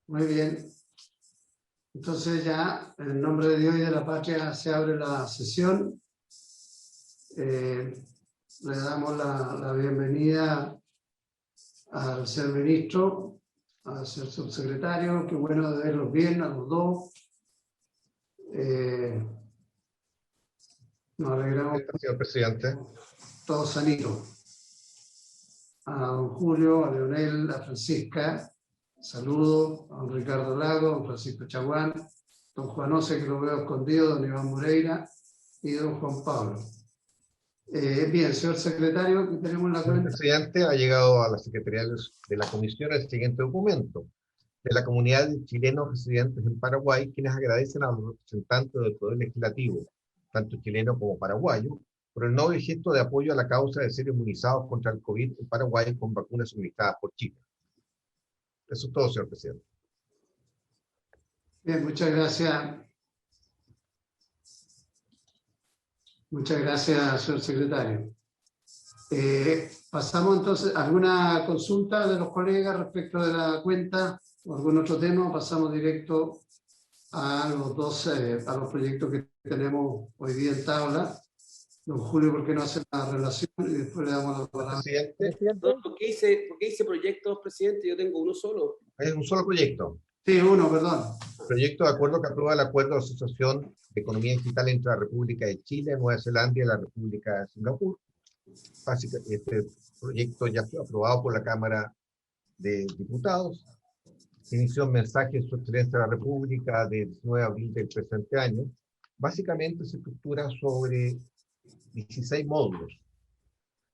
Muy bien. Entonces ya, en nombre de Dios y de la patria, se abre la sesión. Le damos la bienvenida al señor ministro, al señor subsecretario. Qué bueno de verlos bien a los dos. Nos alegramos. Señor presidente. Todos sanitos. A don Julio, a Leonel, a Francisca, saludos, a don Ricardo Lago, a don Francisco Chaguán, don Juan Ose, que lo veo escondido, don Iván Moreira y don Juan Pablo. Bien, señor secretario, que tenemos en la cuenta. Señor presidente, ha llegado a la Secretaría de la Comisión el siguiente documento de la comunidad de chilenos residentes en Paraguay, quienes agradecen a los representantes del Poder Legislativo, tanto chileno como paraguayo, por el noble gesto de apoyo a la causa de ser inmunizados contra el COVID en Paraguay con vacunas suministradas por Chile. Eso es todo, señor presidente. Bien, muchas gracias. Muchas gracias, señor secretario. Pasamos entonces a alguna consulta de los colegas respecto de la cuenta o algún otro tema. Pasamos directo a a los proyectos que tenemos hoy día en tabla. Don Julio, ¿por qué no hace la relación? Y después le damos la palabra. Presidente. ¿Por qué hice proyectos, presidente? Yo tengo uno solo. Es un solo proyecto. Sí, uno, perdón. Proyecto de acuerdo que aprueba el acuerdo de asociación de economía digital entre la República de Chile, Nueva Zelanda y la República de Singapur. Básicamente, este proyecto ya fue aprobado por la Cámara de Diputados. Se inició un mensaje en su excelencia de la República del 19 de abril del presente año. Básicamente se estructura sobre 16 módulos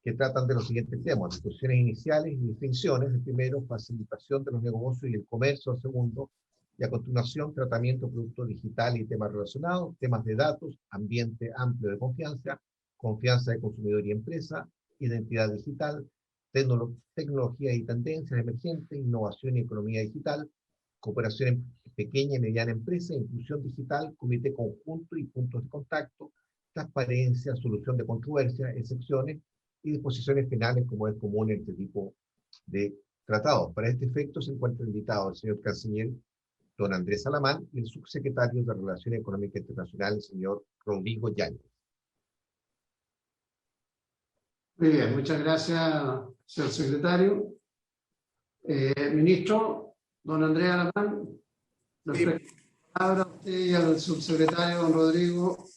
que tratan de los siguientes temas: discusiones iniciales y definiciones. El primero, facilitación de los negocios y el comercio. El segundo, y a continuación, tratamiento de producto digital y temas relacionados, temas de datos, ambiente amplio de confianza, confianza de consumidor y empresa, identidad digital, tecnología y tendencias emergentes, innovación y economía digital, cooperación en pequeña y mediana empresa, inclusión digital, comité conjunto y puntos de contacto, transparencia, solución de controversias, excepciones y disposiciones finales, como es común en este tipo de tratados. Para este efecto se encuentra invitado el señor canciller don Andrés Alamán y el subsecretario de Relaciones Económicas Internacionales, el señor Rodrigo Yáñez. Muy bien, muchas gracias, señor secretario. Ministro, don Andrés Alamán, le ofrezco la palabra a usted y al subsecretario, don Rodrigo,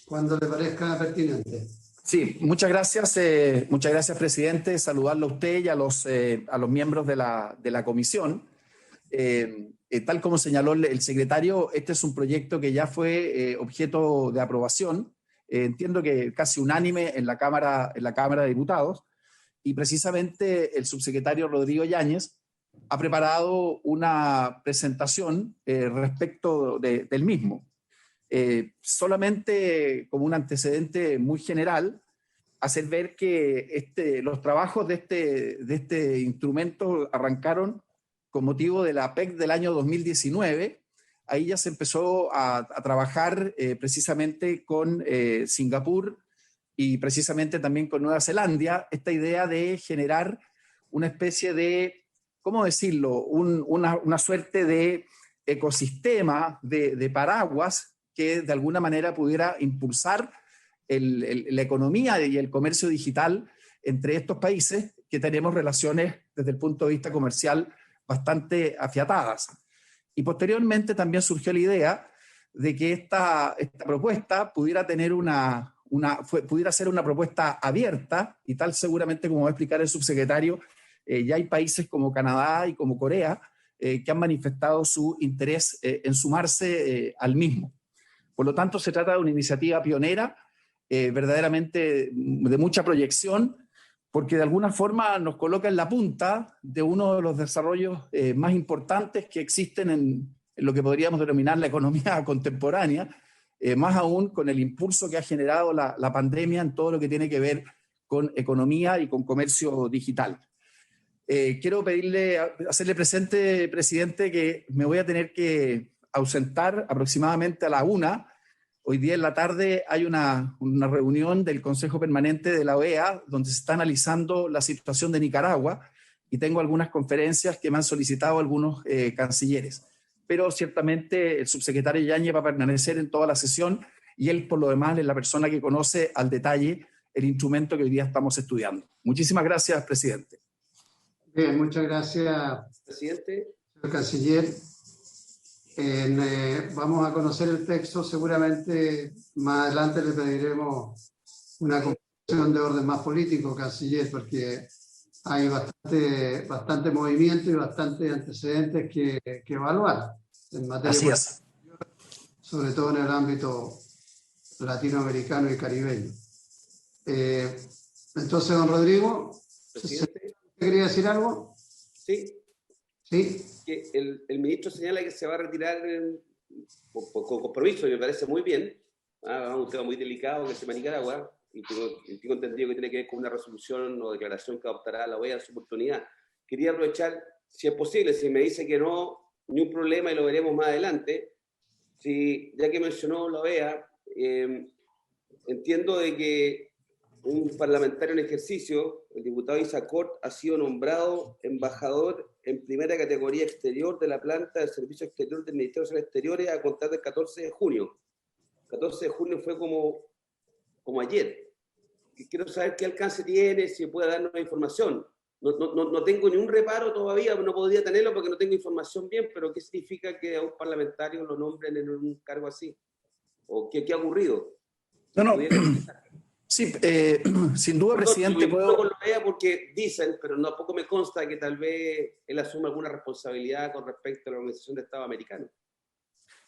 cuando le parezca pertinente. Sí, muchas gracias, presidente. Saludarlo a usted y a los miembros de la comisión. Tal como señaló el secretario, este es un proyecto que ya fue objeto de aprobación, entiendo que casi unánime en la Cámara de Diputados, y precisamente el subsecretario Rodrigo Yáñez ha preparado una presentación respecto del mismo. Solamente como un antecedente muy general, hacer ver que los trabajos de este instrumento arrancaron con motivo de la PEC del año 2019. Ahí ya se empezó a trabajar precisamente con Singapur y precisamente también con Nueva Zelanda, esta idea de generar una especie de, ¿cómo decirlo?, una suerte de ecosistema de paraguas que de alguna manera pudiera impulsar la economía y el comercio digital entre estos países que tenemos relaciones desde el punto de vista comercial bastante afiatadas. Y posteriormente también surgió la idea de que esta propuesta pudiera tener pudiera ser una propuesta abierta, y tal seguramente como va a explicar el subsecretario, ya hay países como Canadá y como Corea que han manifestado su interés en sumarse al mismo. Por lo tanto, se trata de una iniciativa pionera, verdaderamente de mucha proyección, porque de alguna forma nos coloca en la punta de uno de los desarrollos más importantes que existen en lo que podríamos denominar la economía contemporánea, más aún con el impulso que ha generado la pandemia en todo lo que tiene que ver con economía y con comercio digital. Quiero hacerle presente, presidente, que me voy a tener que ausentar aproximadamente a la 1:00. Hoy día en la tarde hay una reunión del Consejo Permanente de la OEA donde se está analizando la situación de Nicaragua y tengo algunas conferencias que me han solicitado algunos cancilleres. Pero ciertamente el subsecretario Yáñez va a permanecer en toda la sesión y él, por lo demás, es la persona que conoce al detalle el instrumento que hoy día estamos estudiando. Muchísimas gracias, presidente. Bien, muchas gracias, Presidente. señor canciller. Vamos a conocer el texto, seguramente más adelante le pediremos una conversación de orden más político, canciller, porque hay bastante movimiento y bastante antecedentes que evaluar en materia Así es. sobre todo en el ámbito latinoamericano y caribeño. Entonces, don Rodrigo, Presidente. ¿quería decir algo? Sí. Sí. Que el ministro señala que se va a retirar con compromiso, y me parece muy bien. Un tema muy delicado que es el tema de Nicaragua, y tengo entendido que tiene que ver con una resolución o declaración que adoptará la OEA en su oportunidad. Quería aprovechar, si es posible, si me dice que no, ni un problema y lo veremos más adelante. Si, ya que mencionó la OEA, entiendo de que un parlamentario en ejercicio, el diputado Isa Cort, ha sido nombrado embajador en primera categoría exterior de la planta del Servicio Exterior del Ministerio de Relaciones Exteriores a contar del 14 de junio. 14 de junio fue como ayer. Quiero saber qué alcance tiene, si puede darnos información. No tengo ni un reparo todavía, no podría tenerlo porque no tengo información bien, pero ¿qué significa que a un parlamentario lo nombren en un cargo así? ¿O qué ha ocurrido? No. Sí, sin duda, presidente, puedo... con lo vea porque dicen, pero tampoco me consta que tal vez él asuma alguna responsabilidad con respecto a la Organización de Estados Americanos.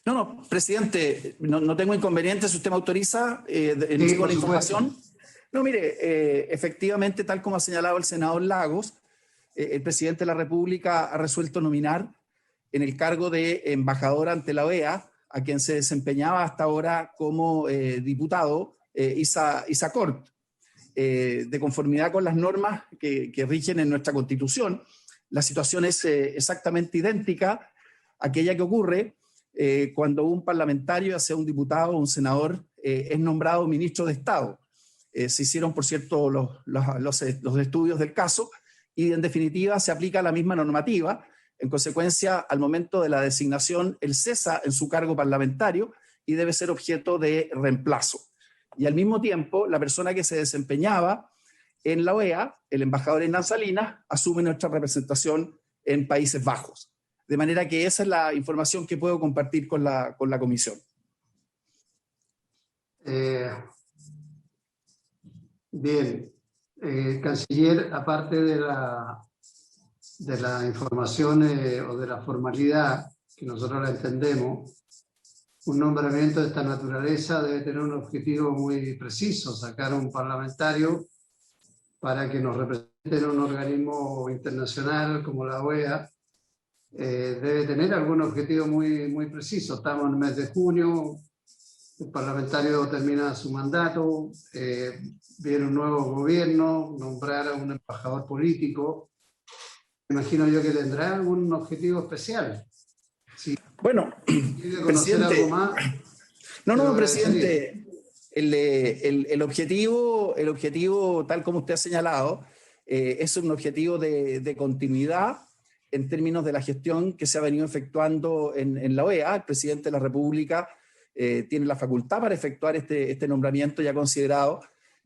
No, presidente, no tengo inconveniente si usted me autoriza en la información. No, mire, efectivamente, tal como ha señalado el senador Lagos, el presidente de la República ha resuelto nominar en el cargo de embajador ante la OEA a quien se desempeñaba hasta ahora como diputado, Isa Cort, de conformidad con las normas que rigen en nuestra Constitución. La situación es exactamente idéntica a aquella que ocurre cuando un parlamentario, ya sea un diputado o un senador, es nombrado ministro de Estado. Se hicieron, por cierto, los estudios del caso y, en definitiva, se aplica la misma normativa. En consecuencia, al momento de la designación, él cesa en su cargo parlamentario y debe ser objeto de reemplazo. Y al mismo tiempo, la persona que se desempeñaba en la OEA, el embajador Hernán Salinas, asume nuestra representación en Países Bajos. De manera que esa es la información que puedo compartir con la comisión. Bien. Canciller, aparte de la información o de la formalidad, que nosotros la entendemos, un nombramiento de esta naturaleza debe tener un objetivo muy preciso, sacar a un parlamentario para que nos represente en un organismo internacional como la OEA. Debe tener algún objetivo muy preciso. Estamos en el mes de junio, el parlamentario termina su mandato, viene un nuevo gobierno, nombrar a un embajador político. Me imagino yo que tendrá algún objetivo especial. Si bueno, quiere conocer algo más. No, presidente, el objetivo, tal como usted ha señalado, es un objetivo de continuidad en términos de la gestión que se ha venido efectuando en la OEA. El presidente de la República tiene la facultad para efectuar este nombramiento, ya considerado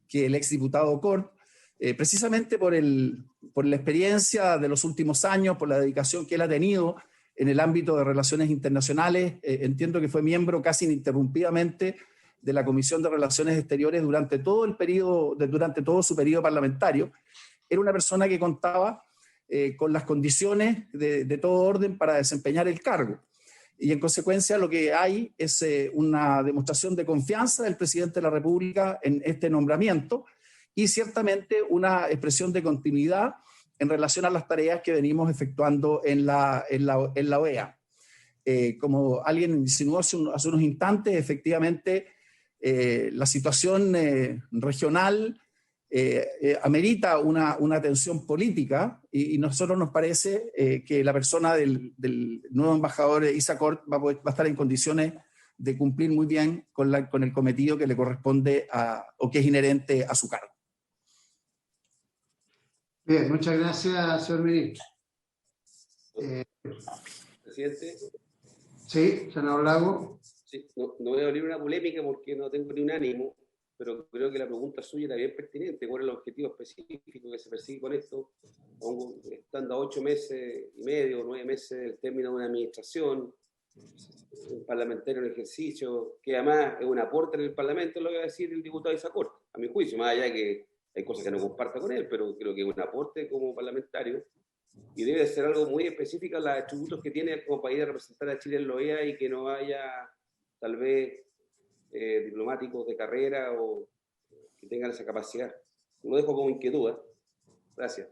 que el exdiputado Cort, precisamente por la experiencia de los últimos años, por la dedicación que él ha tenido en el ámbito de relaciones internacionales, entiendo que fue miembro casi ininterrumpidamente de la Comisión de Relaciones Exteriores durante todo su periodo parlamentario. Era una persona que contaba con las condiciones de todo orden para desempeñar el cargo. Y en consecuencia lo que hay es una demostración de confianza del presidente de la República en este nombramiento y ciertamente una expresión de continuidad en relación a las tareas que venimos efectuando en la OEA. Como alguien insinuó hace unos instantes, efectivamente la situación regional amerita una atención política y nosotros nos parece que la persona del nuevo embajador Isa Cort va a estar en condiciones de cumplir muy bien con el cometido que le corresponde o que es inherente a su cargo. Bien, muchas gracias, señor ministro. Presidente. Sí, senador Lago. Sí, no voy a abrir una polémica porque no tengo ni un ánimo, pero creo que la pregunta suya era bien pertinente. ¿Cuál es el objetivo específico que se persigue con esto? Estando a 8 meses y medio, 9 meses del término de una administración, un parlamentario en ejercicio, que además es un aporte en el Parlamento, lo que va a decir el diputado Isacort, a mi juicio, más allá de que hay cosas que no comparta con él, pero creo que es un aporte como parlamentario y debe ser algo muy específico a los atributos que tiene como para ir a representar a Chile en la OEA y que no haya tal vez diplomáticos de carrera o que tengan esa capacidad. Lo dejo como inquietud. Gracias.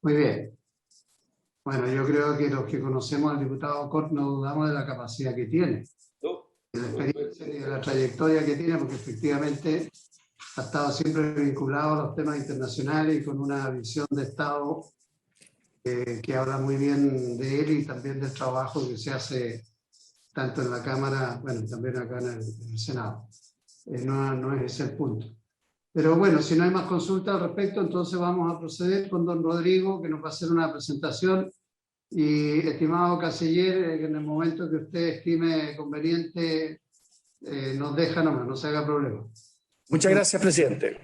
Muy bien. Bueno, yo creo que los que conocemos al diputado Cort no dudamos de la capacidad que tiene, de la experiencia y de la trayectoria que tiene, porque efectivamente ha estado siempre vinculado a los temas internacionales y con una visión de Estado que habla muy bien de él y también del trabajo que se hace tanto en la Cámara, bueno, también acá en el Senado. No es ese el punto. Pero bueno, si no hay más consultas al respecto, entonces vamos a proceder con don Rodrigo, que nos va a hacer una presentación. Y estimado canciller, en el momento que usted estime conveniente, nos deja nomás, no se haga problema. Muchas gracias, presidente.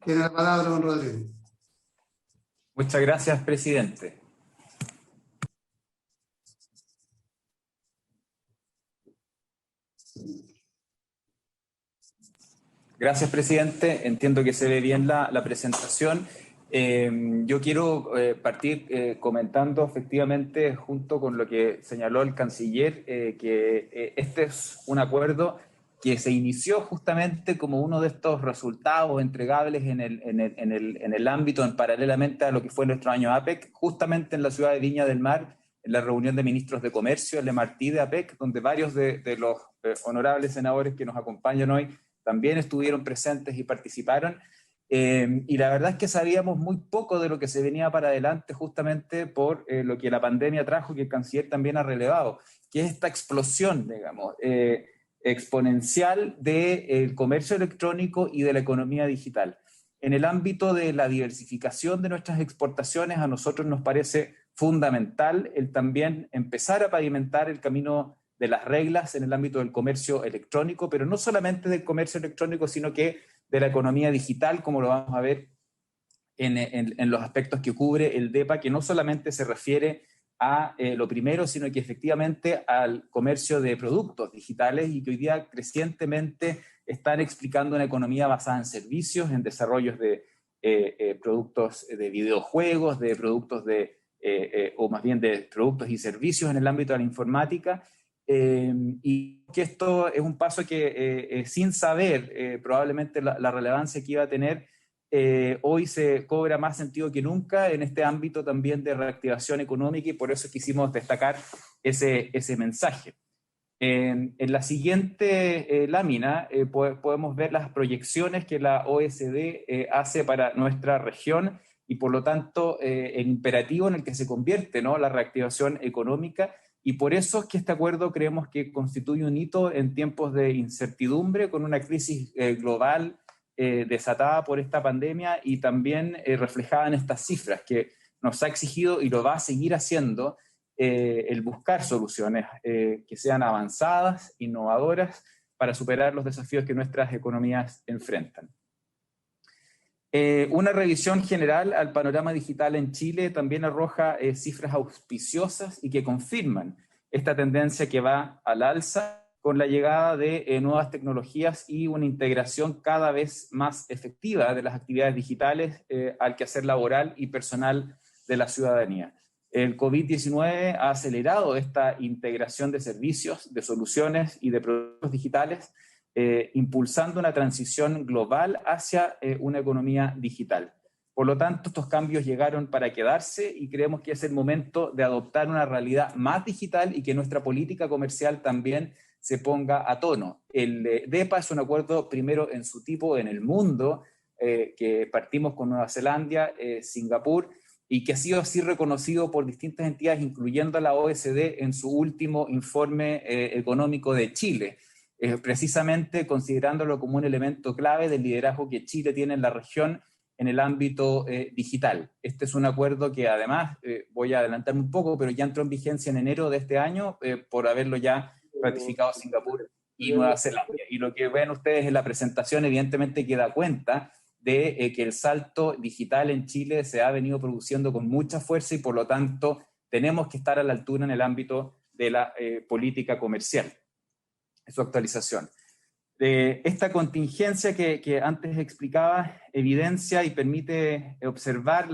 Tiene la palabra don Rodrigo. Muchas gracias, presidente. Gracias, presidente. Entiendo que se ve bien la presentación. Yo quiero partir comentando efectivamente, junto con lo que señaló el canciller, que este es un acuerdo que se inició justamente como uno de estos resultados entregables en el ámbito, paralelamente a lo que fue nuestro año APEC, justamente en la ciudad de Viña del Mar, en la reunión de ministros de comercio, el Le Martí de APEC, donde varios de los honorables senadores que nos acompañan hoy también estuvieron presentes y participaron. Y la verdad es que sabíamos muy poco de lo que se venía para adelante, justamente por lo que la pandemia trajo, que el canciller también ha relevado, que es esta explosión, digamos, exponencial del comercio electrónico y de la economía digital. En el ámbito de la diversificación de nuestras exportaciones, a nosotros nos parece fundamental el también empezar a pavimentar el camino de las reglas en el ámbito del comercio electrónico, pero no solamente del comercio electrónico, sino que de la economía digital, como lo vamos a ver en los aspectos que cubre el DEPA, que no solamente se refiere a lo primero, sino que efectivamente al comercio de productos digitales y que hoy día crecientemente están explicando una economía basada en servicios, en desarrollos de productos de videojuegos, de productos o más bien de productos y servicios en el ámbito de la informática. Y que esto es un paso que sin saber probablemente la relevancia que iba a tener, hoy se cobra más sentido que nunca en este ámbito también de reactivación económica y por eso quisimos destacar ese mensaje. En la siguiente lámina podemos ver las proyecciones que la OECD hace para nuestra región y por lo tanto el imperativo en el que se convierte, ¿no?, la reactivación económica. Y por eso es que este acuerdo creemos que constituye un hito en tiempos de incertidumbre, con una crisis global desatada por esta pandemia y también reflejada en estas cifras que nos ha exigido y lo va a seguir haciendo el buscar soluciones que sean avanzadas, innovadoras, para superar los desafíos que nuestras economías enfrentan. Una revisión general al panorama digital en Chile también arroja cifras auspiciosas y que confirman esta tendencia que va al alza con la llegada de nuevas tecnologías y una integración cada vez más efectiva de las actividades digitales al quehacer laboral y personal de la ciudadanía. El COVID-19 ha acelerado esta integración de servicios, de soluciones y de productos digitales, impulsando una transición global hacia una economía digital. Por lo tanto, estos cambios llegaron para quedarse y creemos que es el momento de adoptar una realidad más digital y que nuestra política comercial también se ponga a tono. El DEPA es un acuerdo primero en su tipo en el mundo, que partimos con Nueva Zelanda, Singapur, y que ha sido así reconocido por distintas entidades, incluyendo a la OECD en su último informe económico de Chile. precisamente considerándolo como un elemento clave del liderazgo que Chile tiene en la región en el ámbito digital. Este es un acuerdo que además, voy a adelantarme un poco, pero ya entró en vigencia en enero de este año por haberlo ya ratificado Singapur y Nueva Zelanda. Y lo que ven ustedes en la presentación evidentemente que da cuenta de que el salto digital en Chile se ha venido produciendo con mucha fuerza y por lo tanto tenemos que estar a la altura en el ámbito de la política comercial. Su actualización. Esta contingencia que antes explicaba evidencia y permite observar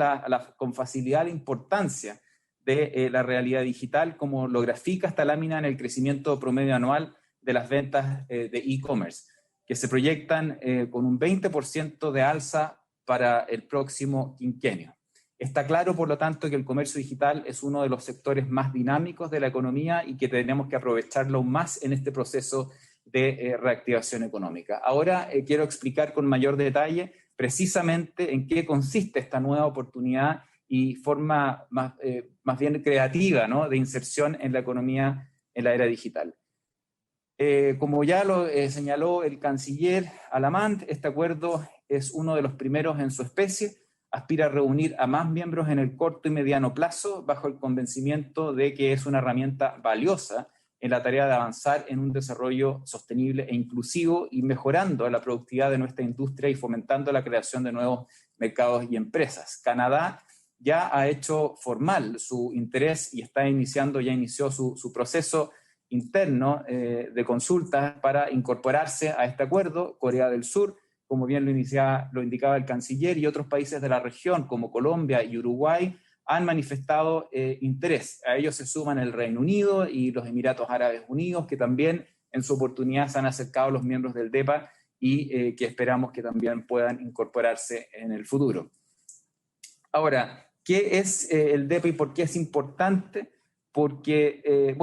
con facilidad la importancia de la realidad digital, como lo grafica esta lámina en el crecimiento promedio anual de las ventas de e-commerce, que se proyectan con un 20% de alza para el próximo quinquenio. Está claro, por lo tanto, que el comercio digital es uno de los sectores más dinámicos de la economía y que tenemos que aprovecharlo más en este proceso de reactivación económica. Ahora quiero explicar con mayor detalle precisamente en qué consiste esta nueva oportunidad y forma más bien creativa, ¿no?, de inserción en la economía en la era digital. Como ya lo señaló el canciller Alamant, este acuerdo es uno de los primeros en su especie, aspira a reunir a más miembros en el corto y mediano plazo bajo el convencimiento de que es una herramienta valiosa en la tarea de avanzar en un desarrollo sostenible e inclusivo y mejorando la productividad de nuestra industria y fomentando la creación de nuevos mercados y empresas. Canadá ya ha hecho formal su interés y ya inició su proceso interno de consultas para incorporarse a este acuerdo. Corea del Sur, como bien lo indicaba el canciller, y otros países de la región como Colombia y Uruguay han manifestado interés. A ellos se suman el Reino Unido y los Emiratos Árabes Unidos, que también en su oportunidad se han acercado a los miembros del DEPA y que esperamos que también puedan incorporarse en el futuro. Ahora, ¿qué es el DEPA y por qué es importante? Porque,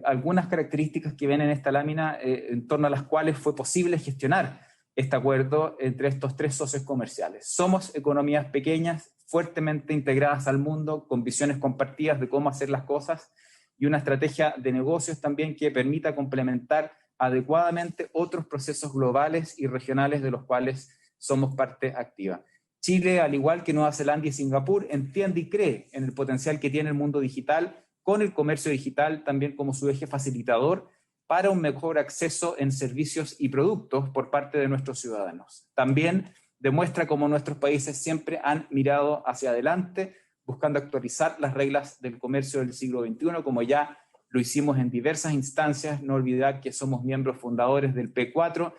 algunas características que ven en esta lámina en torno a las cuales fue posible gestionar este acuerdo entre estos tres socios comerciales. Somos economías pequeñas, fuertemente integradas al mundo, con visiones compartidas de cómo hacer las cosas y una estrategia de negocios también que permita complementar adecuadamente otros procesos globales y regionales de los cuales somos parte activa. Chile, al igual que Nueva Zelanda y Singapur, entiende y cree en el potencial que tiene el mundo digital, con el comercio digital también como su eje facilitador para un mejor acceso en servicios y productos por parte de nuestros ciudadanos. También demuestra cómo nuestros países siempre han mirado hacia adelante, buscando actualizar las reglas del comercio del siglo XXI, como ya lo hicimos en diversas instancias. No olvidar que somos miembros fundadores del P4,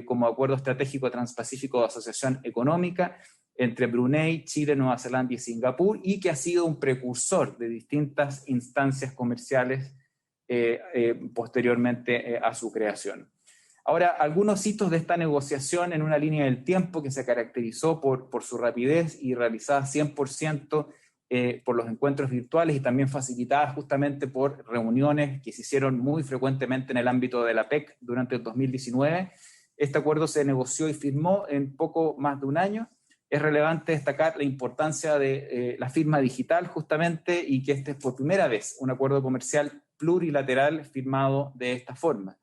como Acuerdo Estratégico Transpacífico de Asociación Económica, entre Brunei, Chile, Nueva Zelanda y Singapur, y que ha sido un precursor de distintas instancias comerciales posteriormente a su creación. Ahora, algunos hitos de esta negociación en una línea del tiempo que se caracterizó por su rapidez y realizada 100% por los encuentros virtuales y también facilitadas justamente por reuniones que se hicieron muy frecuentemente en el ámbito de la PEC durante el 2019. Este acuerdo se negoció y firmó en poco más de un año. Es relevante destacar la importancia de la firma digital justamente y que este es por primera vez un acuerdo comercial plurilateral firmado de esta forma.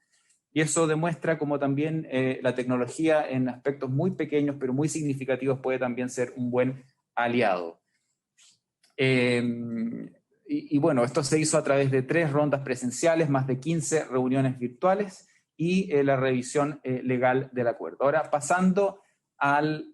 Y eso demuestra cómo también la tecnología en aspectos muy pequeños pero muy significativos puede también ser un buen aliado. Bueno, esto se hizo a través de 3 rondas presenciales, más de 15 reuniones virtuales y la revisión legal del acuerdo. Ahora, pasando al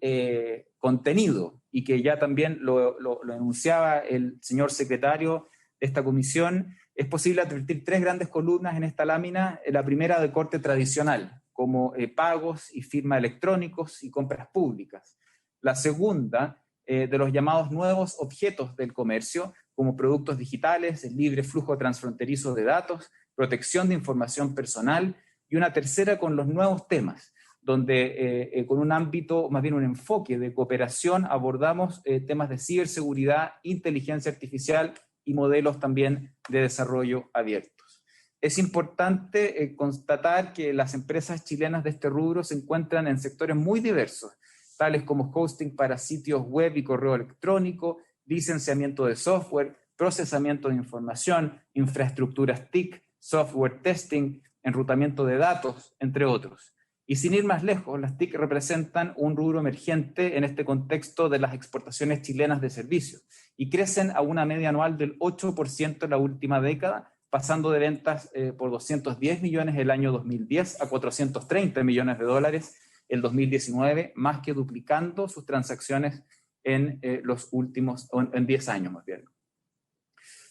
contenido, y que ya también lo enunciaba el señor secretario de esta comisión, es posible advertir 3 grandes columnas en esta lámina. La primera de corte tradicional, como pagos y firma electrónicos y compras públicas. La segunda, de los llamados nuevos objetos del comercio, como productos digitales, el libre flujo transfronterizo de datos, protección de información personal, y una tercera con los nuevos temas, donde con un ámbito, más bien un enfoque de cooperación, abordamos temas de ciberseguridad, inteligencia artificial y modelos también de desarrollo abiertos. Es importante constatar que las empresas chilenas de este rubro se encuentran en sectores muy diversos, tales como hosting para sitios web y correo electrónico, licenciamiento de software, procesamiento de información, infraestructuras TIC, software testing, enrutamiento de datos, entre otros. Y sin ir más lejos, las TIC representan un rubro emergente en este contexto de las exportaciones chilenas de servicios y crecen a una media anual del 8% en la última década, pasando de ventas por 210 millones el año 2010 a 430 millones de dólares el 2019, más que duplicando sus transacciones en los últimos, en 10 años más bien.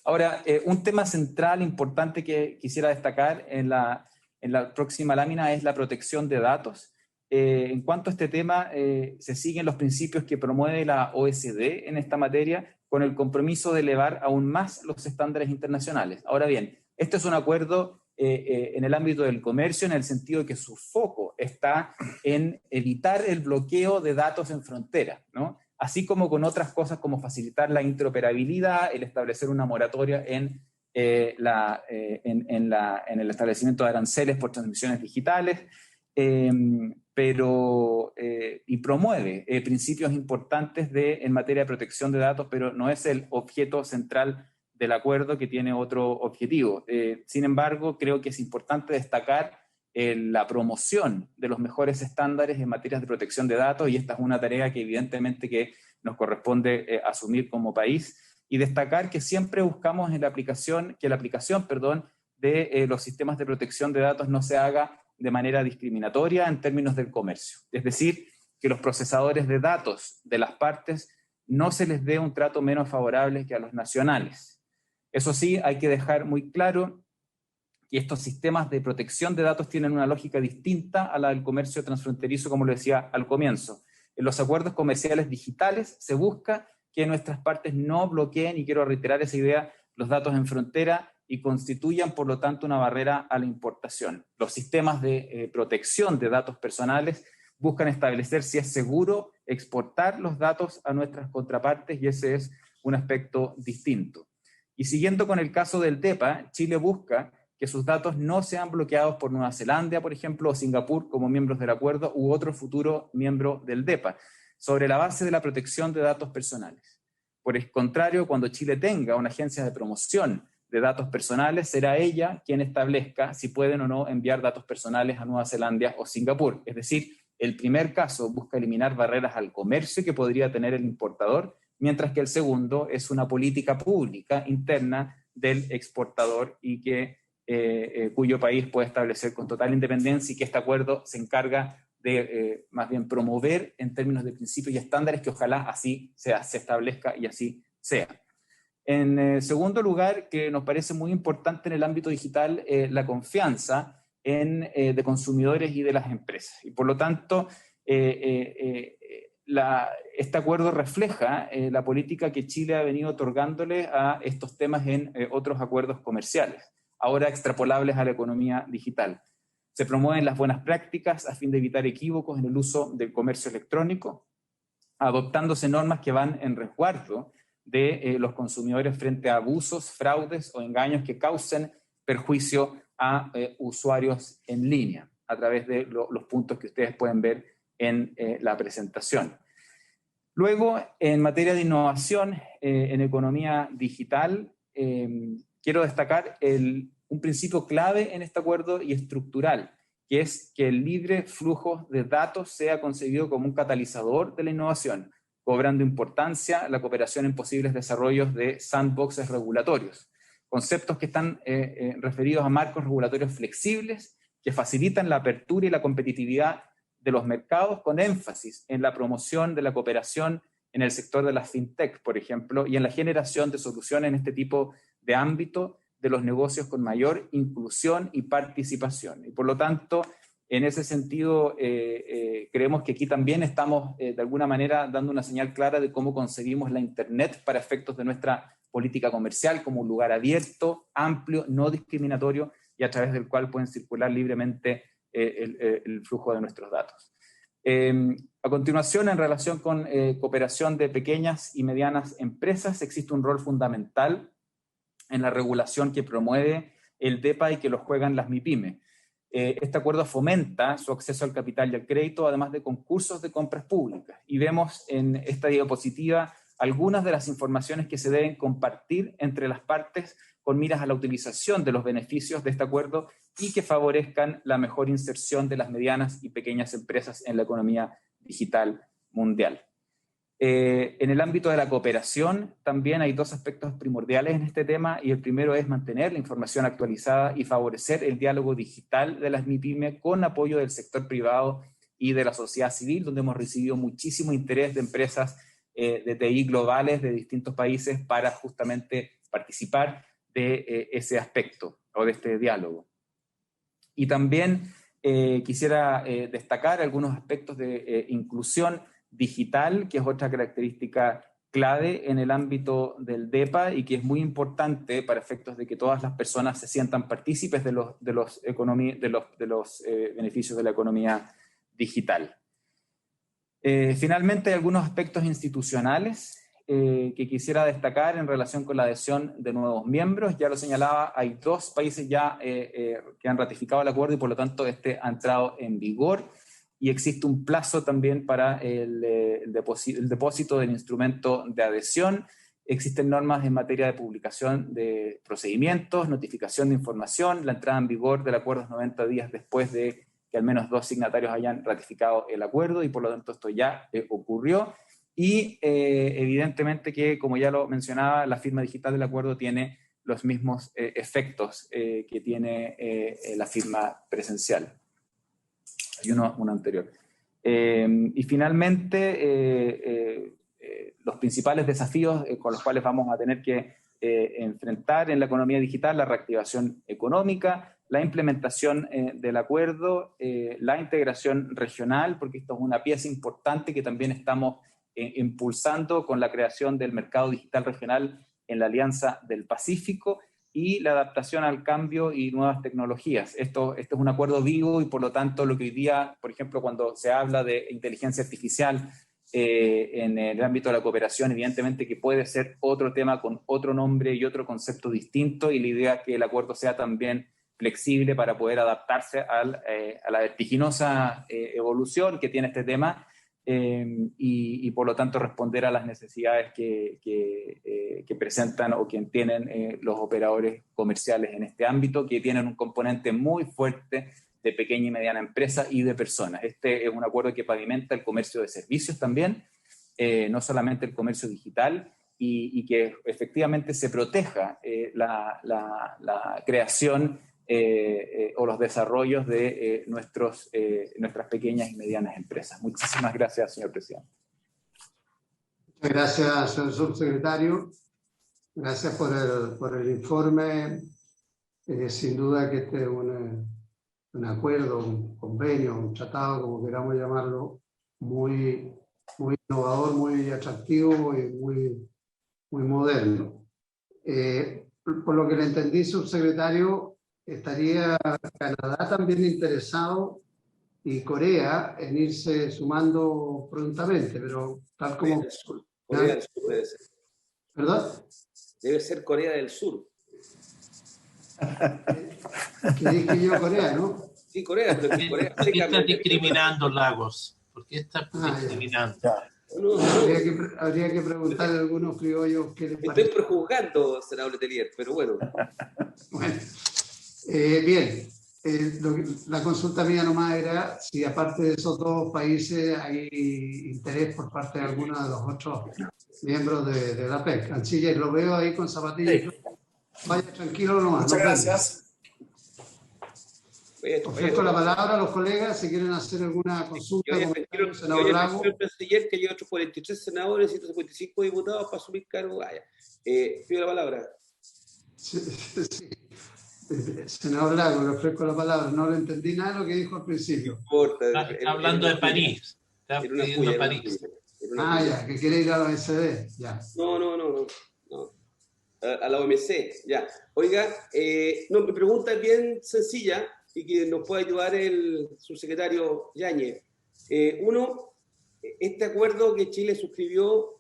Ahora, un tema central importante que quisiera destacar en la próxima lámina es la protección de datos. En cuanto a este tema, se siguen los principios que promueve la OECD en esta materia, con el compromiso de elevar aún más los estándares internacionales. Ahora bien, este es un acuerdo en el ámbito del comercio, en el sentido de que su foco está en evitar el bloqueo de datos en frontera, ¿no? Así como con otras cosas como facilitar la interoperabilidad, el establecer una moratoria en el establecimiento de aranceles por transmisiones digitales, y promueve principios importantes en materia de protección de datos, pero no es el objeto central del acuerdo, que tiene otro objetivo. Sin embargo, creo que es importante destacar la promoción de los mejores estándares en materia de protección de datos, y esta es una tarea que evidentemente que nos corresponde asumir como país, y destacar que siempre buscamos en la aplicación de los sistemas de protección de datos no se haga de manera discriminatoria en términos del comercio. Es decir, que los procesadores de datos de las partes no se les dé un trato menos favorable que a los nacionales. Eso sí, hay que dejar muy claro que estos sistemas de protección de datos tienen una lógica distinta a la del comercio transfronterizo, como lo decía al comienzo. En los acuerdos comerciales digitales se busca que nuestras partes no bloqueen, y quiero reiterar esa idea, los datos en frontera y constituyan, por lo tanto, una barrera a la importación. Los sistemas de protección de datos personales buscan establecer si es seguro exportar los datos a nuestras contrapartes, y ese es un aspecto distinto. Y siguiendo con el caso del DEPA, Chile busca que sus datos no sean bloqueados por Nueva Zelanda, por ejemplo, o Singapur como miembros del acuerdo, u otro futuro miembro del DEPA, sobre la base de la protección de datos personales. Por el contrario, cuando Chile tenga una agencia de promoción de datos personales, será ella quien establezca si pueden o no enviar datos personales a Nueva Zelanda o Singapur. Es decir, el primer caso busca eliminar barreras al comercio que podría tener el importador, mientras que el segundo es una política pública interna del exportador y cuyo país puede establecer con total independencia, y que este acuerdo se encarga de más bien promover en términos de principios y estándares que ojalá así se establezca y así sea. En segundo lugar, que nos parece muy importante en el ámbito digital, la confianza de consumidores y de las empresas. Y por lo tanto, este acuerdo refleja la política que Chile ha venido otorgándole a estos temas en otros acuerdos comerciales, ahora extrapolables a la economía digital. Se promueven las buenas prácticas a fin de evitar equívocos en el uso del comercio electrónico, adoptándose normas que van en resguardo de los consumidores frente a abusos, fraudes o engaños que causen perjuicio a usuarios en línea, a través de los puntos que ustedes pueden ver en la presentación. Luego, en materia de innovación en economía digital, quiero destacar un principio clave en este acuerdo y estructural, que es que el libre flujo de datos sea concebido como un catalizador de la innovación, cobrando importancia la cooperación en posibles desarrollos de sandboxes regulatorios, conceptos que están referidos a marcos regulatorios flexibles que facilitan la apertura y la competitividad de los mercados, con énfasis en la promoción de la cooperación en el sector de las fintech, por ejemplo, y en la generación de soluciones en este tipo de ámbito de los negocios con mayor inclusión y participación. Y por lo tanto, en ese sentido, creemos que aquí también estamos de alguna manera dando una señal clara de cómo concebimos la Internet para efectos de nuestra política comercial, como un lugar abierto, amplio, no discriminatorio, y a través del cual pueden circular libremente el flujo de nuestros datos. A continuación, en relación con cooperación de pequeñas y medianas empresas, existe un rol fundamental en la regulación que promueve el DEPA y que lo juegan las MIPYME. Este acuerdo fomenta su acceso al capital y al crédito, además de concursos de compras públicas. Y vemos en esta diapositiva algunas de las informaciones que se deben compartir entre las partes con miras a la utilización de los beneficios de este acuerdo y que favorezcan la mejor inserción de las medianas y pequeñas empresas en la economía digital mundial. En el ámbito de la cooperación también hay dos aspectos primordiales en este tema, y el primero es mantener la información actualizada y favorecer el diálogo digital de las MIPYME con apoyo del sector privado y de la sociedad civil, donde hemos recibido muchísimo interés de empresas de TI globales de distintos países para justamente participar de ese aspecto o de este diálogo. Y también quisiera destacar algunos aspectos de inclusión digital, que es otra característica clave en el ámbito del DEPA y que es muy importante para efectos de que todas las personas se sientan partícipes de los beneficios de la economía digital. Finalmente, hay algunos aspectos institucionales que quisiera destacar en relación con la adhesión de nuevos miembros. Ya lo señalaba, hay 2 países ya que han ratificado el acuerdo y por lo tanto este ha entrado en vigor, y existe un plazo también para el depósito del instrumento de adhesión. Existen normas en materia de publicación de procedimientos, notificación de información. La entrada en vigor del acuerdo es 90 días después de que al menos 2 signatarios hayan ratificado el acuerdo, y por lo tanto esto ya ocurrió. Y evidentemente que, como ya lo mencionaba, la firma digital del acuerdo tiene los mismos efectos que tiene la firma presencial. Hay uno anterior. Y finalmente, los principales desafíos con los cuales vamos a tener que enfrentar en la economía digital: la reactivación económica, la implementación del acuerdo, la integración regional, porque esto es una pieza importante que también estamos impulsando con la creación del mercado digital regional en la Alianza del Pacífico, y la adaptación al cambio y nuevas tecnologías. Esto es un acuerdo vivo, y por lo tanto lo que hoy día, por ejemplo, cuando se habla de inteligencia artificial en el ámbito de la cooperación, evidentemente que puede ser otro tema con otro nombre y otro concepto distinto, y la idea es que el acuerdo sea también flexible para poder adaptarse a la vertiginosa evolución que tiene este tema, y por lo tanto responder a las necesidades que presentan o que tienen los operadores comerciales en este ámbito, que tienen un componente muy fuerte de pequeña y mediana empresa y de personas. Este es un acuerdo que pavimenta el comercio de servicios también, no solamente el comercio digital, y que efectivamente se proteja la creación o los desarrollos de nuestras pequeñas y medianas empresas. Muchísimas gracias, señor presidente. Muchas gracias, señor subsecretario. Gracias por el informe. Sin duda que este es un acuerdo, un convenio, un tratado, como queramos llamarlo, muy innovador, muy atractivo y muy moderno. Por lo que le entendí, subsecretario, estaría Canadá también interesado y Corea en irse sumando prontamente, pero tal como... Corea del Sur debe ser. ¿Perdón? Debe ser Corea del Sur. Que dije yo Corea, ¿no? Sí, Corea. ¿Por qué estás discriminando, Lagos? ¿Por qué estás discriminando? No, habría que preguntarle a algunos criollos qué les parece. Estoy prejuzgando, senador Letelier, pero bueno. Bueno, bien. La consulta mía nomás era si aparte de esos 2 países hay interés por parte de alguno de los otros miembros de la PEC. Canciller, lo veo ahí con zapatillas. Sí. Vaya tranquilo nomás. Muchas gracias. Ofrezco la palabra a los colegas si quieren hacer alguna consulta. Senador Lago. Señor canciller, que hay otros 43 senadores, 155 diputados para asumir cargo. Pido la palabra. Sí. Senador Lago, le ofrezco la palabra. No le entendí nada de lo que dijo al principio. Está hablando de París. Está pidiendo París. Ya, que quiere ir a la OECD. Ya. No. A la OMC, ya. Oiga, mi pregunta es bien sencilla y que nos puede ayudar el subsecretario Yáñez. Uno, este acuerdo que Chile suscribió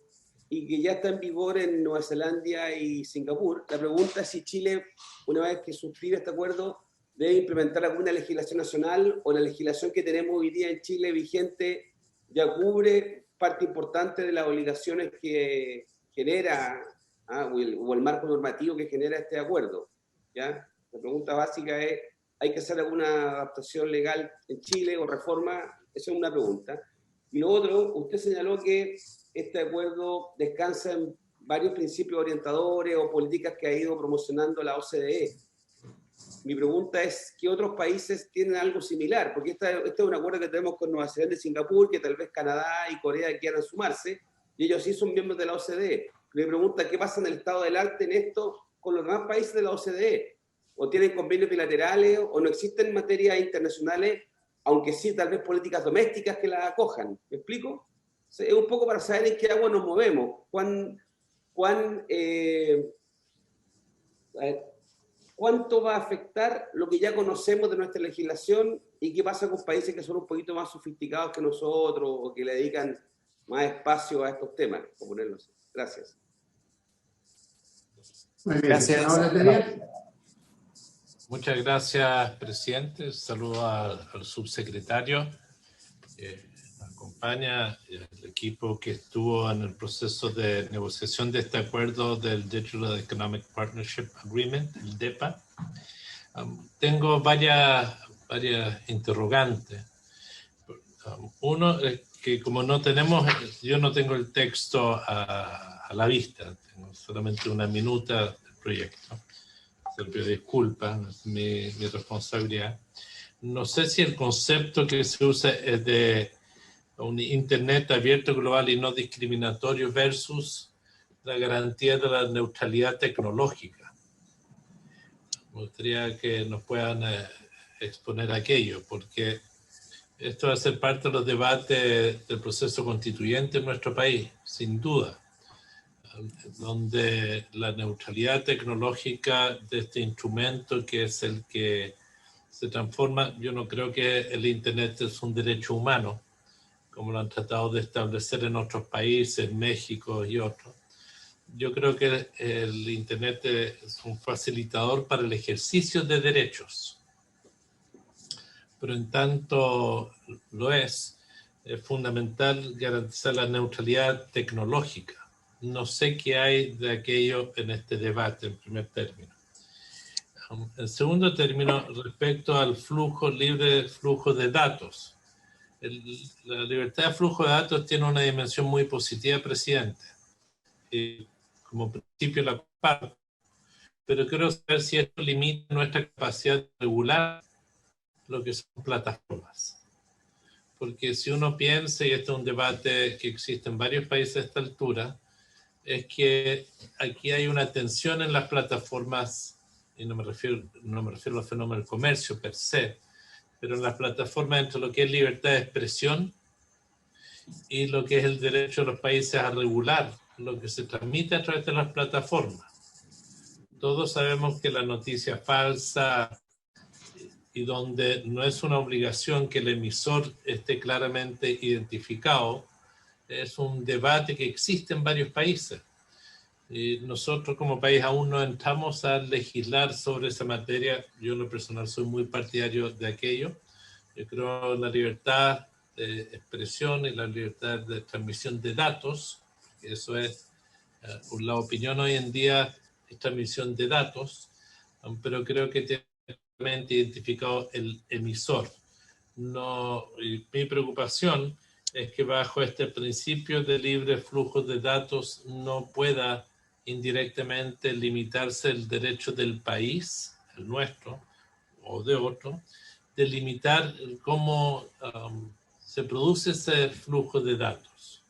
y que ya está en vigor en Nueva Zelanda y Singapur, la pregunta es si Chile, una vez que suscribe este acuerdo, debe implementar alguna legislación nacional, o la legislación que tenemos hoy día en Chile vigente ya cubre parte importante de las obligaciones que genera o el marco normativo que genera este acuerdo, ¿ya? La pregunta básica es, ¿hay que hacer alguna adaptación legal en Chile o reforma? Esa es una pregunta. Y lo otro, usted señaló que este acuerdo descansa en varios principios orientadores o políticas que ha ido promocionando la OCDE. Mi pregunta es, ¿qué otros países tienen algo similar? Porque este es un acuerdo que tenemos con Nueva Zelanda y Singapur, que tal vez Canadá y Corea quieran sumarse, y ellos sí son miembros de la OCDE. Mi pregunta es, ¿qué pasa en el estado del arte en esto con los demás países de la OCDE? ¿O tienen convenios bilaterales o no existen materias internacionales, aunque sí tal vez políticas domésticas que la acojan? ¿Me explico? Es un poco para saber en qué agua nos movemos, cuánto va a afectar lo que ya conocemos de nuestra legislación y qué pasa con países que son un poquito más sofisticados que nosotros o que le dedican más espacio a estos temas, por ponerlo así. Gracias. Muy bien. Gracias. Ahora tenía... Muchas gracias, presidente. Saludo al subsecretario que nos acompaña, el equipo que estuvo en el proceso de negociación de este acuerdo del Digital Economic Partnership Agreement, el DEPA. Tengo varias interrogantes. Uno es que como yo no tengo el texto a la vista, tengo solamente una minuta del proyecto. Se pido disculpas, es mi responsabilidad. No sé si el concepto que se usa es de un Internet abierto, global y no discriminatorio versus la garantía de la neutralidad tecnológica. Me gustaría que nos puedan exponer aquello, porque esto va a ser parte de los debates del proceso constituyente en nuestro país, sin duda, donde la neutralidad tecnológica de este instrumento, que es el que se transforma, yo no creo que el Internet es un derecho humano, como lo han tratado de establecer en otros países, México y otros. Yo creo que el Internet es un facilitador para el ejercicio de derechos, pero en tanto lo es fundamental garantizar la neutralidad tecnológica. No sé qué hay de aquello en este debate, en primer término. En segundo término, respecto al libre flujo de datos. La libertad de flujo de datos tiene una dimensión muy positiva, presidente. Como principio la comparto. Pero quiero saber si esto limita nuestra capacidad de regular lo que son plataformas. Porque si uno piensa, y este es un debate que existe en varios países a esta altura, es que aquí hay una tensión en las plataformas, y no me refiero al fenómeno del comercio per se, pero en las plataformas entre lo que es libertad de expresión y lo que es el derecho de los países a regular lo que se transmite a través de las plataformas. Todos sabemos que la noticia falsa y donde no es una obligación que el emisor esté claramente identificado, es un debate que existe en varios países. Y nosotros como país aún no entramos a legislar sobre esa materia. Yo en lo personal soy muy partidario de aquello. Yo creo en la libertad de expresión y la libertad de transmisión de datos. Eso es, por la opinión hoy en día, es transmisión de datos, pero creo que tiene claramente identificado el emisor. Mi preocupación es que bajo este principio de libre flujo de datos no pueda indirectamente limitarse el derecho del país, el nuestro o de otro, de limitar cómo se produce ese flujo de datos.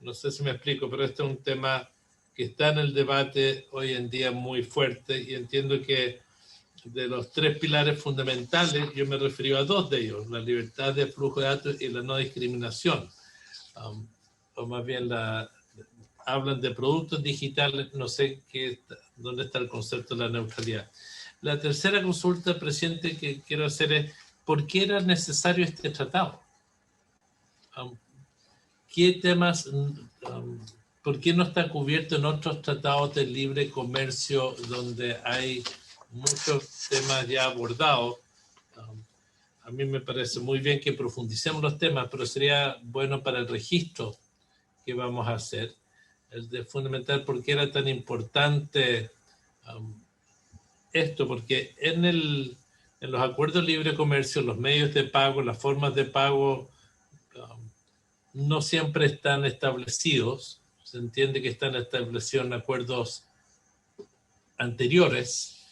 No sé si me explico, pero este es un tema que está en el debate hoy en día muy fuerte y entiendo que de los tres pilares fundamentales, yo me refiero a dos de ellos, la libertad de flujo de datos y la no discriminación. O más bien hablan de productos digitales, no sé dónde está el concepto de la neutralidad. La tercera consulta, presidente, que quiero hacer es, ¿por qué era necesario este tratado? ¿Qué temas, por qué no está cubierto en otros tratados de libre comercio donde hay muchos temas ya abordados? A mí me parece muy bien que profundicemos los temas, pero sería bueno para el registro qué vamos a hacer. Es de fundamental por qué era tan importante esto, porque en los acuerdos de libre comercio, los medios de pago, las formas de pago no siempre están establecidos. Se entiende que están establecidos en acuerdos anteriores.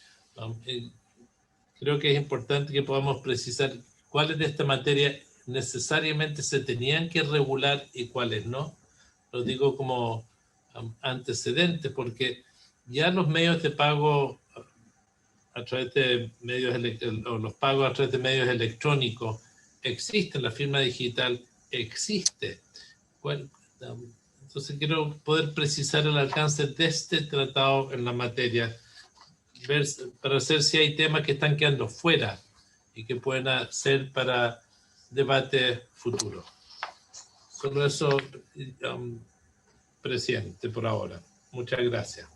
Creo que es importante que podamos precisar cuáles de esta materia necesariamente se tenían que regular y cuáles no. Lo digo como antecedente, porque ya los medios de pago a través de medios o los pagos a través de medios electrónicos existen, la firma digital existe. Entonces quiero poder precisar el alcance de este tratado en la materia, ver, para ver si hay temas que están quedando fuera y que pueden ser para debate futuro. Solo eso, presidente, por ahora. Muchas gracias.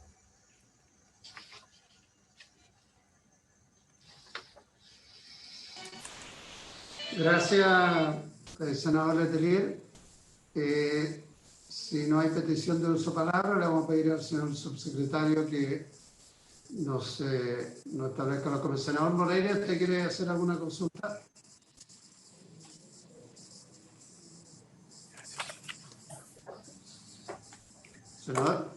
Gracias, senador Letelier. Si no hay petición de uso de palabra, le vamos a pedir al señor subsecretario que nos establezca la comisión. Senador Moreira, ¿usted quiere hacer alguna consulta? Senador.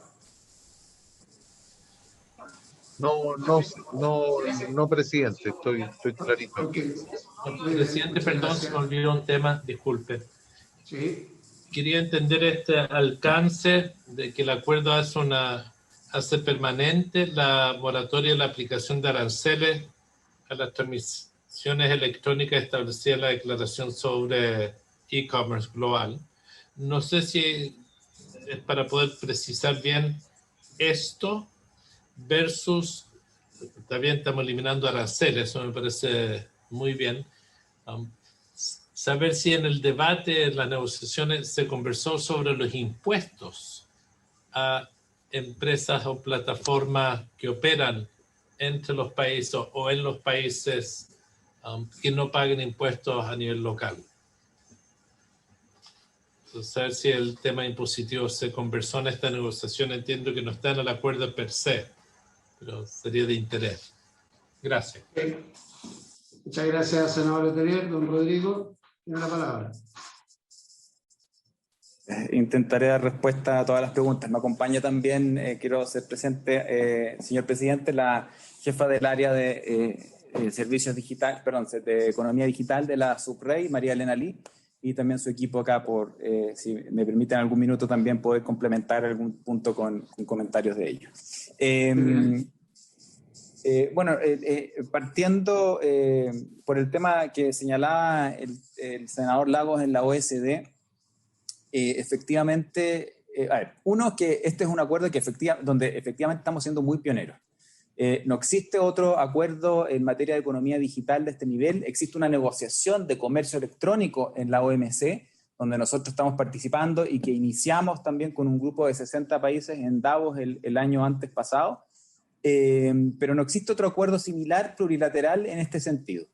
No, presidente, estoy clarito. Okay. Presidente, perdón, se me olvidó un tema, disculpe. Sí. Quería entender este alcance de que el acuerdo hace permanente la moratoria de la aplicación de aranceles a las transmisiones electrónicas establecidas en la declaración sobre e-commerce global. No sé si es para poder precisar bien esto versus, también estamos eliminando aranceles, eso me parece muy bien. Saber si en el debate, en las negociaciones, se conversó sobre los impuestos a empresas o plataformas que operan entre los países o en los países que no paguen impuestos a nivel local. Entonces, saber si el tema impositivo se conversó en esta negociación. Entiendo que no está en el acuerdo per se, pero sería de interés. Gracias. Muchas gracias, senador Letelier. Don Rodrigo, tiene la palabra. Intentaré dar respuesta a todas las preguntas. Me acompaña también, quiero hacer presente, señor presidente, la jefa del área de servicios digitales, perdón, de economía digital de la SUBREI, María Elena Lee, y también su equipo acá por, si me permiten algún minuto, también poder complementar algún punto con comentarios de ellos. Partiendo por el tema que señalaba el senador Lagos en la OECD, efectivamente, uno, que este es un acuerdo que donde efectivamente estamos siendo muy pioneros. No existe otro acuerdo en materia de economía digital de este nivel. Existe una negociación de comercio electrónico en la OMC, donde nosotros estamos participando y que iniciamos también con un grupo de 60 países en Davos el año antes pasado. Pero no existe otro acuerdo similar plurilateral en este sentido.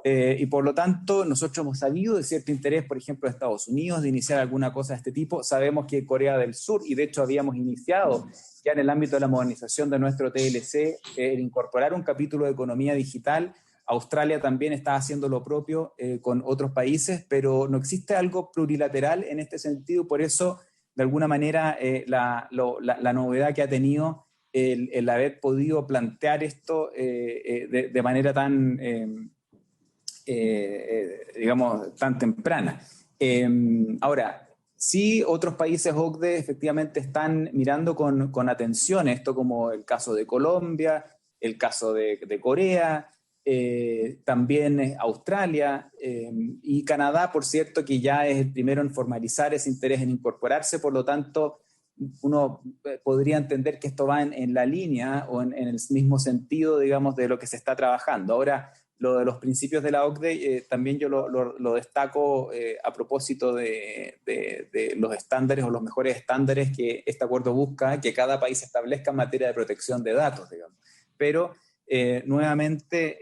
Y por lo tanto, nosotros hemos sabido de cierto interés, por ejemplo, de Estados Unidos, de iniciar alguna cosa de este tipo. Sabemos que Corea del Sur, y de hecho habíamos iniciado ya en el ámbito de la modernización de nuestro TLC, el incorporar un capítulo de economía digital. Australia también está haciendo lo propio con otros países, pero no existe algo plurilateral en este sentido. Por eso, de alguna manera, la novedad que ha tenido el haber podido plantear esto de manera tan, digamos, tan temprana. Ahora, sí, otros países OCDE efectivamente están mirando con atención esto, como el caso de Colombia, el caso de Corea, también Australia y Canadá, por cierto, que ya es el primero en formalizar ese interés en incorporarse. Por lo tanto, uno podría entender que esto va en la línea o en el mismo sentido, digamos, de lo que se está trabajando. Ahora, lo de los principios de la OCDE, también yo lo destaco a propósito de los estándares o los mejores estándares que este acuerdo busca, que cada país establezca en materia de protección de datos, digamos. Pero, nuevamente,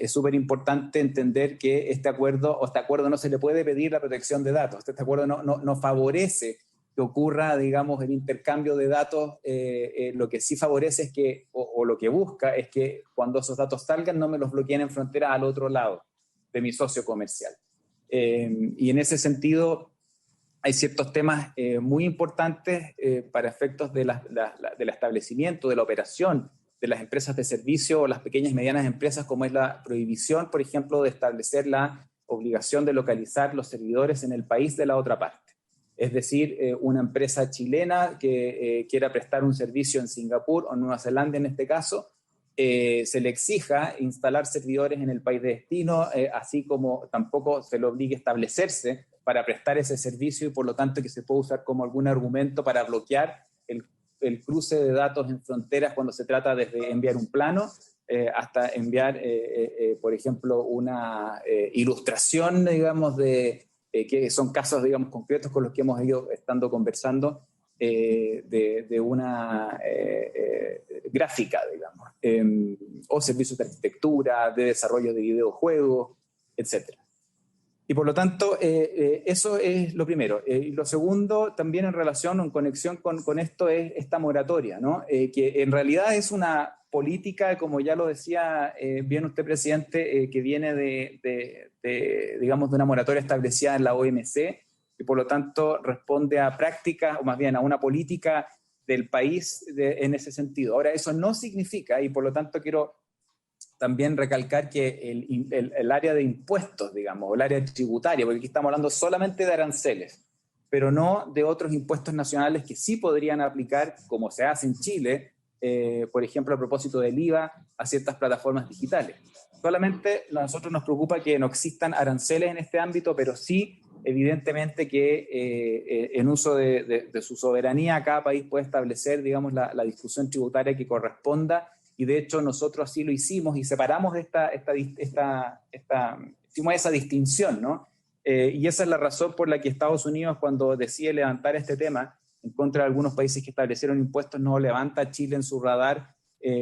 es súper importante entender que este acuerdo no se le puede pedir la protección de datos. Este acuerdo no favorece que ocurra, digamos, el intercambio de datos. Lo que sí favorece es que, o lo que busca, es que cuando esos datos salgan no me los bloqueen en frontera al otro lado de mi socio comercial. Y en ese sentido hay ciertos temas muy importantes para efectos del establecimiento, de la operación de las empresas de servicio o las pequeñas y medianas empresas, como es la prohibición, por ejemplo, de establecer la obligación de localizar los servidores en el país de la otra parte. Es decir, una empresa chilena que quiera prestar un servicio en Singapur o Nueva Zelanda en este caso, se le exija instalar servidores en el país de destino, así como tampoco se le obligue a establecerse para prestar ese servicio y por lo tanto que se puede usar como algún argumento para bloquear el cruce de datos en fronteras cuando se trata desde enviar un plano hasta enviar, por ejemplo, una ilustración, digamos, que son casos, digamos, concretos con los que hemos ido estando conversando, de una gráfica, digamos, o servicios de arquitectura, de desarrollo de videojuegos, etc. Y por lo tanto, eso es lo primero. Y lo segundo, también en relación o en conexión con esto, es esta moratoria, ¿no? Que en realidad es una política, como ya lo decía bien usted, presidente, que viene digamos, de una moratoria establecida en la OMC, y por lo tanto responde a prácticas, o más bien a una política del país en ese sentido. Ahora, eso no significa, y por lo tanto quiero también recalcar que el área de impuestos, digamos, o el área tributaria, porque aquí estamos hablando solamente de aranceles, pero no de otros impuestos nacionales que sí podrían aplicar, como se hace en Chile, por ejemplo, a propósito del IVA, a ciertas plataformas digitales. Solamente a nosotros nos preocupa que no existan aranceles en este ámbito, pero sí, evidentemente, que en uso de su soberanía, cada país puede establecer, digamos, la discusión tributaria que corresponda. Y de hecho nosotros así lo hicimos y separamos hicimos esa distinción, ¿no? Y esa es la razón por la que Estados Unidos, cuando decide levantar este tema en contra de algunos países que establecieron impuestos, no levanta a Chile en su radar,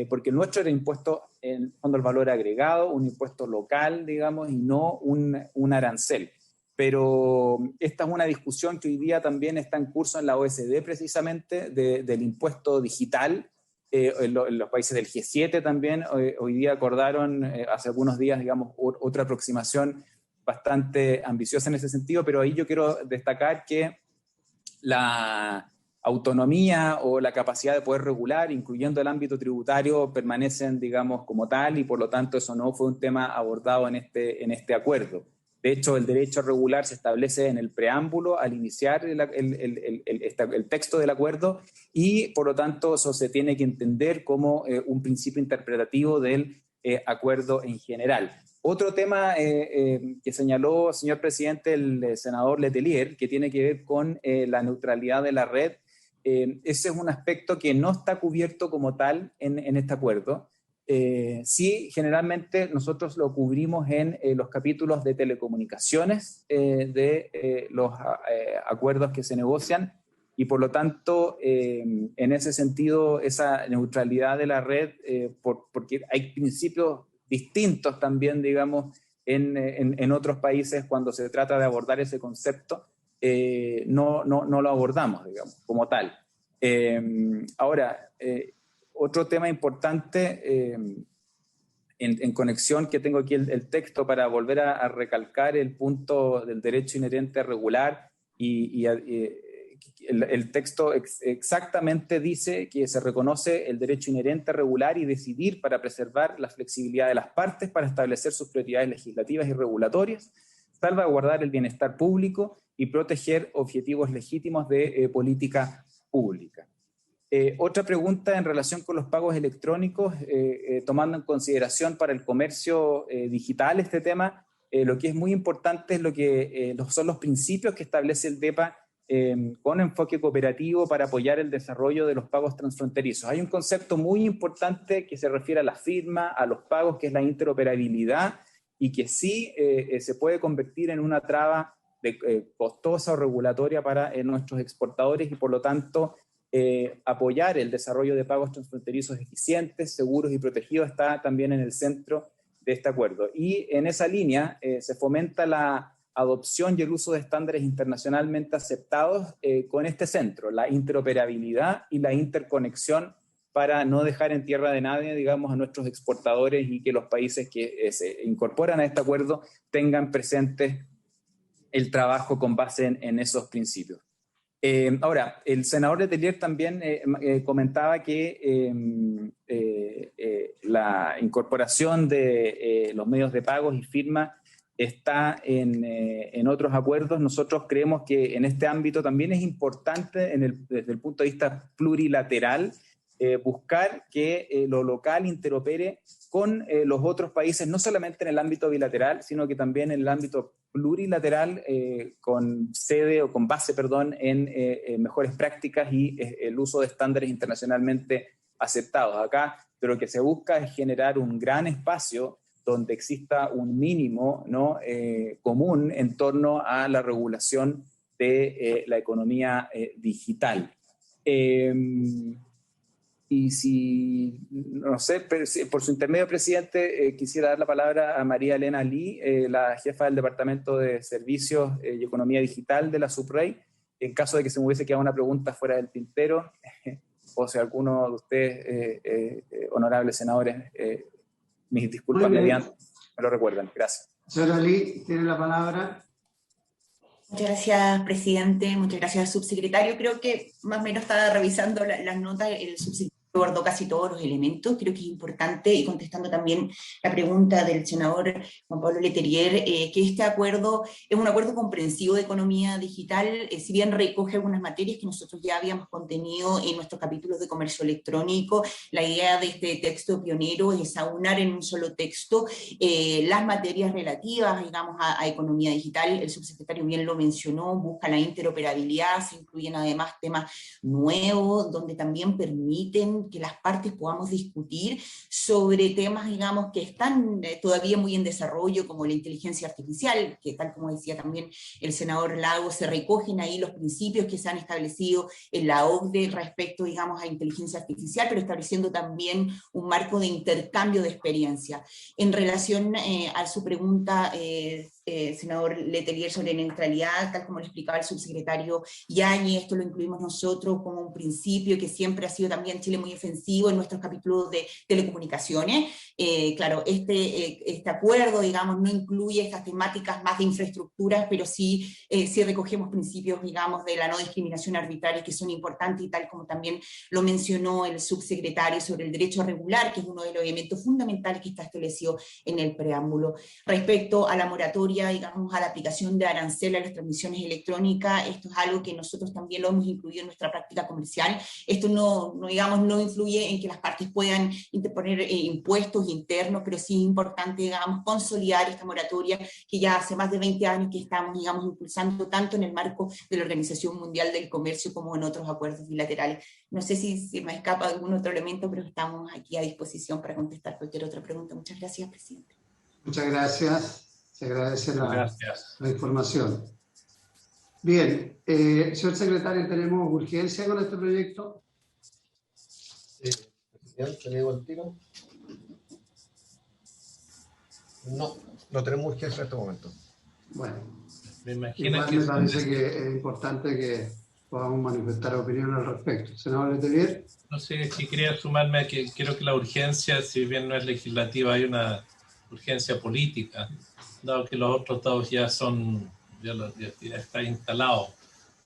porque el nuestro era impuesto en fondo al valor agregado, un impuesto local, digamos, y no un arancel. Pero esta es una discusión que hoy día también está en curso en la OECD, precisamente, del impuesto digital. En los países del G7 también hoy día acordaron hace algunos días, digamos, otra aproximación bastante ambiciosa en ese sentido, pero ahí yo quiero destacar que la autonomía o la capacidad de poder regular, incluyendo el ámbito tributario, permanecen, digamos, como tal, y por lo tanto eso no fue un tema abordado en este acuerdo. De hecho, el derecho a regular se establece en el preámbulo al iniciar el texto del acuerdo, y por lo tanto eso se tiene que entender como un principio interpretativo del acuerdo en general. Otro tema que señaló, señor presidente, el senador Letelier, que tiene que ver con la neutralidad de la red. Ese es un aspecto que no está cubierto como tal en este acuerdo. Sí, generalmente nosotros lo cubrimos en los capítulos de telecomunicaciones de los acuerdos que se negocian, y por lo tanto, en ese sentido, esa neutralidad de la red, porque hay principios distintos también, digamos, en otros países cuando se trata de abordar ese concepto, no lo abordamos, digamos, como tal. Ahora, otro tema importante en conexión, que tengo aquí el texto para volver a recalcar el punto del derecho inherente a regular, y el texto exactamente dice que se reconoce el derecho inherente a regular y decidir para preservar la flexibilidad de las partes para establecer sus prioridades legislativas y regulatorias, salvaguardar el bienestar público y proteger objetivos legítimos de política pública. Otra pregunta en relación con los pagos electrónicos, tomando en consideración para el comercio digital este tema, lo que es muy importante es son los principios que establece el DEPA con enfoque cooperativo para apoyar el desarrollo de los pagos transfronterizos. Hay un concepto muy importante que se refiere a la firma, a los pagos, que es la interoperabilidad, y que sí se puede convertir en una traba costosa o regulatoria para nuestros exportadores, y por lo tanto apoyar el desarrollo de pagos transfronterizos eficientes, seguros y protegidos está también en el centro de este acuerdo. Y en esa línea se fomenta la adopción y el uso de estándares internacionalmente aceptados con este centro, la interoperabilidad y la interconexión para no dejar en tierra de nadie, digamos, a nuestros exportadores y que los países que se incorporan a este acuerdo tengan presente el trabajo con base en esos principios. Ahora, el senador Letelier también comentaba que la incorporación de los medios de pagos y firma está en otros acuerdos. Nosotros creemos que en este ámbito también es importante desde el punto de vista plurilateral buscar que lo local interopere con los otros países, no solamente en el ámbito bilateral, sino que también en el ámbito plurilateral con sede o con base, perdón, en mejores prácticas y el uso de estándares internacionalmente aceptados. Acá lo que se busca es generar un gran espacio donde exista un mínimo, ¿no? Común en torno a la regulación de la economía digital. Y si, no sé, por su intermedio, presidente, quisiera dar la palabra a María Elena Lee, la jefa del Departamento de Servicios y Economía Digital de la SUBREI, en caso de que se me hubiese quedado una pregunta fuera del tintero, o si alguno de ustedes, honorables senadores, mis disculpas mediante, me lo recuerdan. Gracias. Señora Lee, tiene la palabra. Muchas gracias, presidente. Muchas gracias, subsecretario. Creo que más o menos estaba revisando las notas, el subsecretario abordó casi todos los elementos. Creo que es importante, y contestando también la pregunta del senador Juan Pablo Letelier, que este acuerdo es un acuerdo comprensivo de economía digital, si bien recoge algunas materias que nosotros ya habíamos contenido en nuestros capítulos de comercio electrónico. La idea de este texto pionero es aunar en un solo texto las materias relativas, digamos, a economía digital. El subsecretario bien lo mencionó, busca la interoperabilidad, se incluyen además temas nuevos, donde también permiten que las partes podamos discutir sobre temas, digamos, que están todavía muy en desarrollo, como la inteligencia artificial, que tal como decía también el senador Lago, se recogen ahí los principios que se han establecido en la OCDE respecto, digamos, a inteligencia artificial, pero estableciendo también un marco de intercambio de experiencia. En relación a su pregunta, senador Letelier, sobre neutralidad, tal como lo explicaba el subsecretario Yañez, esto lo incluimos nosotros como un principio que siempre ha sido también Chile muy ofensivo en nuestros capítulos de telecomunicaciones. Claro, este acuerdo, digamos, no incluye estas temáticas más de infraestructuras, pero sí recogemos principios, digamos, de la no discriminación arbitraria que son importantes, y tal como también lo mencionó el subsecretario sobre el derecho a regular, que es uno de los elementos fundamentales que está establecido en el preámbulo. Respecto a la moratoria, digamos, a la aplicación de arancel a las transmisiones electrónicas, esto es algo que nosotros también lo hemos incluido en nuestra práctica comercial. Esto digamos, no influye en que las partes puedan interponer impuestos internos, pero sí es importante, digamos, consolidar esta moratoria que ya hace más de 20 años que estamos, digamos, impulsando tanto en el marco de la Organización Mundial del Comercio como en otros acuerdos bilaterales. No sé si me escapa algún otro elemento, pero estamos aquí a disposición para contestar cualquier otra pregunta. Muchas gracias, presidente. Muchas gracias. Se agradece la información. Bien, señor secretario, ¿tenemos urgencia con este proyecto? Presidente, ¿le digo el tiro? No, no tenemos urgencia en este momento. Bueno, Me imagino igual que me parece que es importante que podamos manifestar opinión al respecto. Senador Letelier. no sé si quería sumarme a que creo que la urgencia, si bien no es legislativa, hay una urgencia política, dado que los otros dados ya está instalado.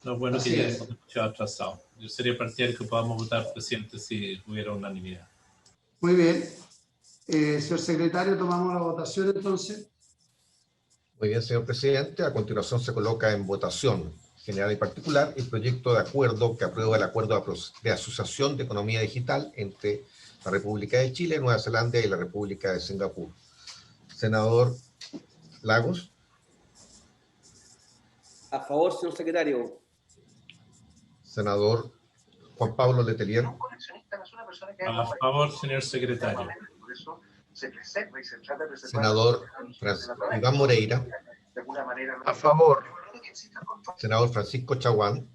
Lo bueno es que ya hemos demasiado atrasado. Yo sería partidario que podamos votar, presidente, si hubiera unanimidad. Muy bien. Señor secretario, tomamos la votación entonces. Muy bien, señor presidente. A continuación se coloca en votación general y particular el proyecto de acuerdo que aprueba el acuerdo de asociación de economía digital entre la República de Chile, Nueva Zelanda y la República de Singapur. Senador Lagos. A favor, señor secretario. Senador Juan Pablo Letelier. A favor, señor secretario. Senador Iván Moreira. A favor. Senador Francisco Chaguán.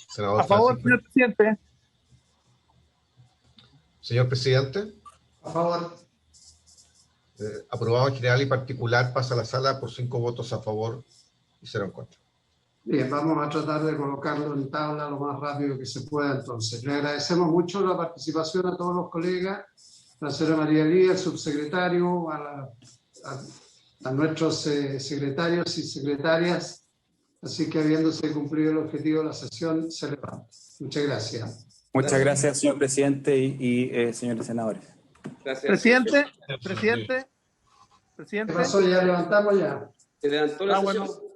Senador a favor, señor presidente. Señor presidente, A favor. aprobado en general y particular, pasa a la sala por 5 votos a favor y 0 en contra. Bien, vamos a tratar de colocarlo en tabla lo más rápido que se pueda entonces. Le agradecemos mucho la participación a todos los colegas, a la señora María Elía, el subsecretario, a nuestros secretarios y secretarias. Así que habiéndose cumplido el objetivo de la sesión, se levanta. Muchas gracias. Muchas gracias, señor presidente y señores senadores. Gracias. Presidente. ¿Qué pasó? ¿Ya levantamos ya? Se levantó la sesión. Bueno.